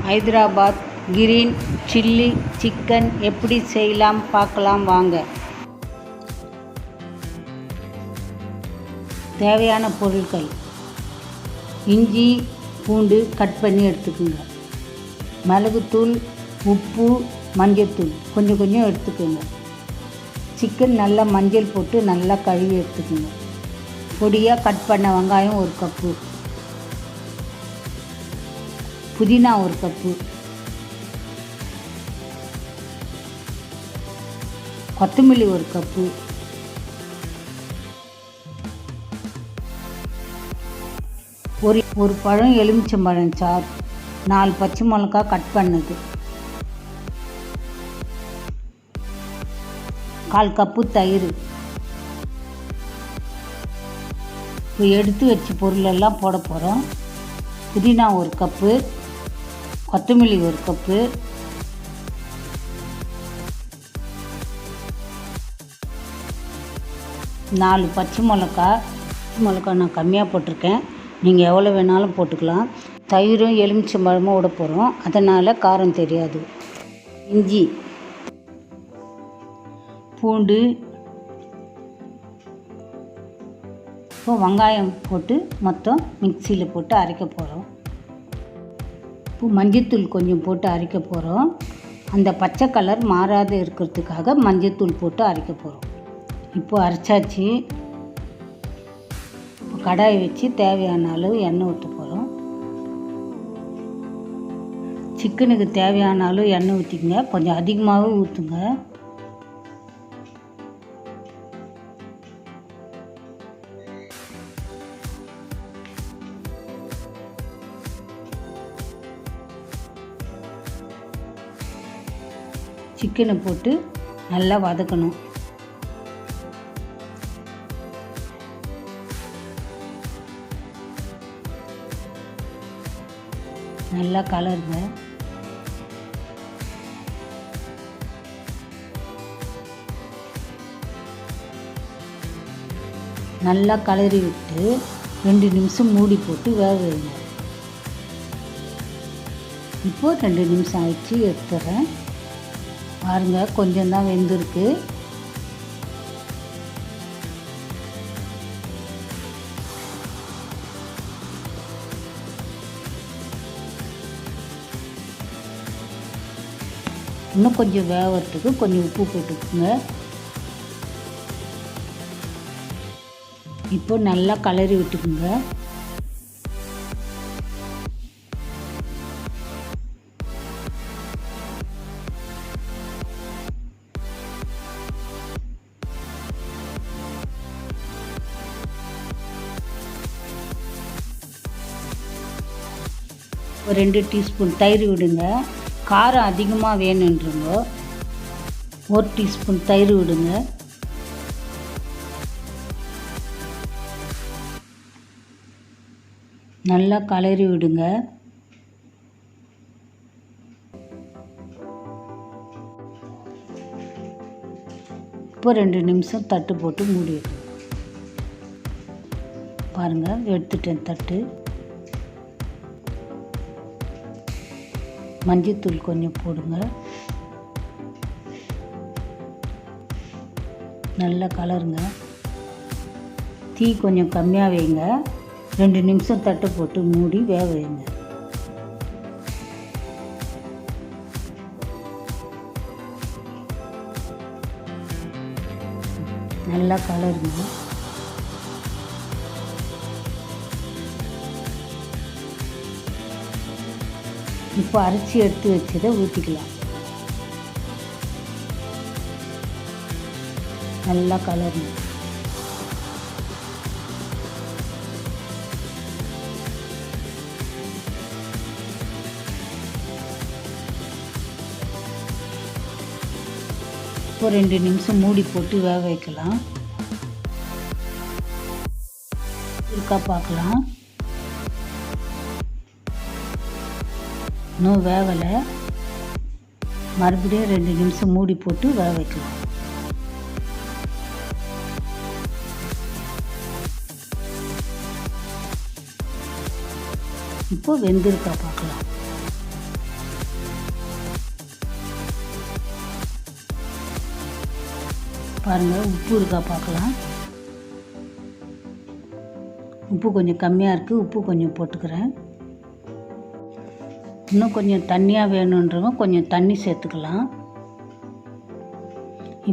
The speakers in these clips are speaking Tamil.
ஹைதராபாத் கிரீன் சில்லி சிக்கன் எப்படி செய்யலாம் பார்க்கலாம் வாங்க. தேவையான பொருட்கள்: இஞ்சி பூண்டு கட் பண்ணி எடுத்துக்கோங்க, மிளகுத்தூள், உப்பு, மஞ்சள்தூள் கொஞ்சம் கொஞ்சம் எடுத்துக்கோங்க. சிக்கன் நல்லா மஞ்சள் போட்டு நல்லா கழுவி எடுத்துக்கோங்க. பொடியாக கட் பண்ண வெங்காயம் 1 கப்பு, புதினா 1 கப்பு, கொத்தமல்லி 1 கப்பு, ஒரு பழம் எலுமிச்சம்பழம் சாறு, 4 பச்சை மிளகாய் கட் பண்ணது, 1/4 கப்பு தயிர். இப்போ எடுத்து வச்ச பொருளெல்லாம் போட போகிறோம். புதினா 1 கப்பு, கொத்தமல்லி 1 கப்பு, நாலு பச்சை மிளகா நான் கம்மியாக போட்டிருக்கேன், நீங்கள் எவ்வளோ வேணாலும் போட்டுக்கலாம். தயிரும் எலுமிச்சம்பழமும் விட போகிறோம், அதனால் காரம் தெரியாது. இஞ்சி, பூண்டு, இப்போ வெங்காயம் போட்டு மொத்தம் மிக்சியில் போட்டு அரைக்க போகிறோம். இப்போ மஞ்சத்தூள் கொஞ்சம் போட்டு அரைக்க போகிறோம். அந்த பச்சை கலர் மாறாத இருக்கிறதுக்காக மஞ்சத்தூள் போட்டு அரைக்க போகிறோம். இப்போ அரைச்சாச்சு. இப்போ கடாயை வச்சு தேவையான அளவு எண்ணெய் ஊற்ற போகிறோம். சிக்கனுக்கு தேவையான அளவு எண்ணெய் ஊற்றிக்கங்க, கொஞ்சம் அதிகமாகவே ஊற்றுங்க. சிக்கனை போட்டு நல்லா வதக்கணும். நல்லா கலருங்க. நல்லா கலரி விட்டு 2 நிமிஷம் மூடி போட்டு வேக வைங்க. இப்போ 2 நிமிஷம் ஆயிடுச்சு, எடுத்துறேன். பாருங்கள், கொஞ்சம் தான் வெந்திருக்கு. இன்னும் கொஞ்சம் வேகிறதுக்கு கொஞ்சம் உப்பு போட்டுக்குங்க. இப்போ நல்லா கலரி விட்டுக்குங்க. ஒரு 2 டீஸ்பூன் தயிர் விடுங்க. காரம் அதிகமாக வேணுன்றவங்க 1 டீஸ்பூன் தயிர் விடுங்க. நல்லா கலரி விடுங்க. இப்போ 2 நிமிஷம் தட்டு போட்டு மூடிடுங்க. பாருங்கள், எடுத்துட்டேன் தட்டு. மஞ்சத்தூள் கொஞ்சம் போடுங்க. நல்லா கலருங்க. தீ கொஞ்சம் கம்மியாக வைங்க. 2 நிமிஷம் தட்டை போட்டு மூடி வேக வைங்க. நல்லா கலருங்க. இப்போ அரைச்சி எடுத்து வச்சதை ஊற்றிக்கலாம். நல்லா கலருங்க. இப்போ 2 நிமிஷம் மூடி போட்டு வேக வைக்கலாம். இருக்கா பார்க்கலாம். இன்னும் வேகலை. மறுபடியும் 2 நிமிஷம் மூடி போட்டு வேக வைக்கலாம். இப்போ வெந்திருக்கா பார்க்கலாம். பாருங்கள், உப்பு இருக்கா பார்க்கலாம். உப்பு கொஞ்சம் கம்மியாக இருக்குது, உப்பு கொஞ்சம் போட்டுக்கிறேன். இன்னும் கொஞ்சம் தண்ணியாக வேணுன்றவங்க கொஞ்சம் தண்ணி சேர்த்துக்கலாம்.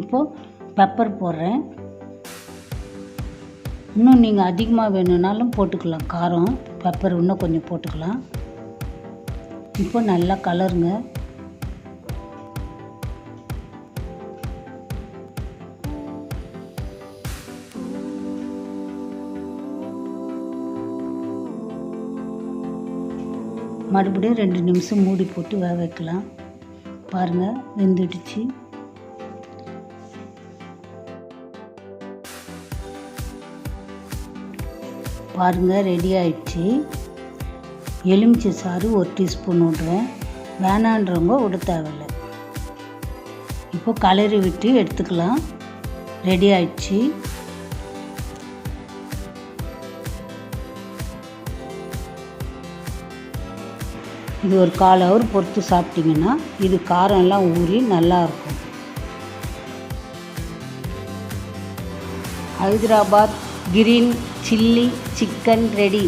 இப்போது பெப்பர் போடுறேன். இன்னும் நீங்கள் அதிகமாக வேணும்னாலும் போட்டுக்கலாம். காரம் பெப்பர் இன்னும் கொஞ்சம் போட்டுக்கலாம். இப்போ நல்லா கலருங்க. மறுபடியும் 2 நிமிஷம் மூடி போட்டு வேக வைக்கலாம். பாருங்கள், வெந்துடுச்சு. பாருங்கள், ரெடி ஆயிடுச்சு. எலுமிச்சை சாறு 1 டீஸ்பூன் விடுறேன். வேணான்றவங்க விட தேவையில்லை. இப்போ கலரி விட்டு எடுத்துக்கலாம். ரெடி ஆயிடுச்சு. இது ஒரு 1/4 ஹவர் பொறுத்து சாப்பிட்டிங்கன்னா இது காரம் எல்லாம் ஊறி நல்லாயிருக்கும். Hyderabad green chilli chicken ready.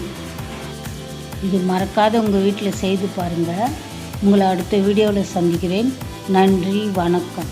இது மறக்காத உங்கள் வீட்டில் செய்து பாருங்கள். உங்களை அடுத்த வீடியோவில் சந்திக்கிறேன். நன்றி, வணக்கம்.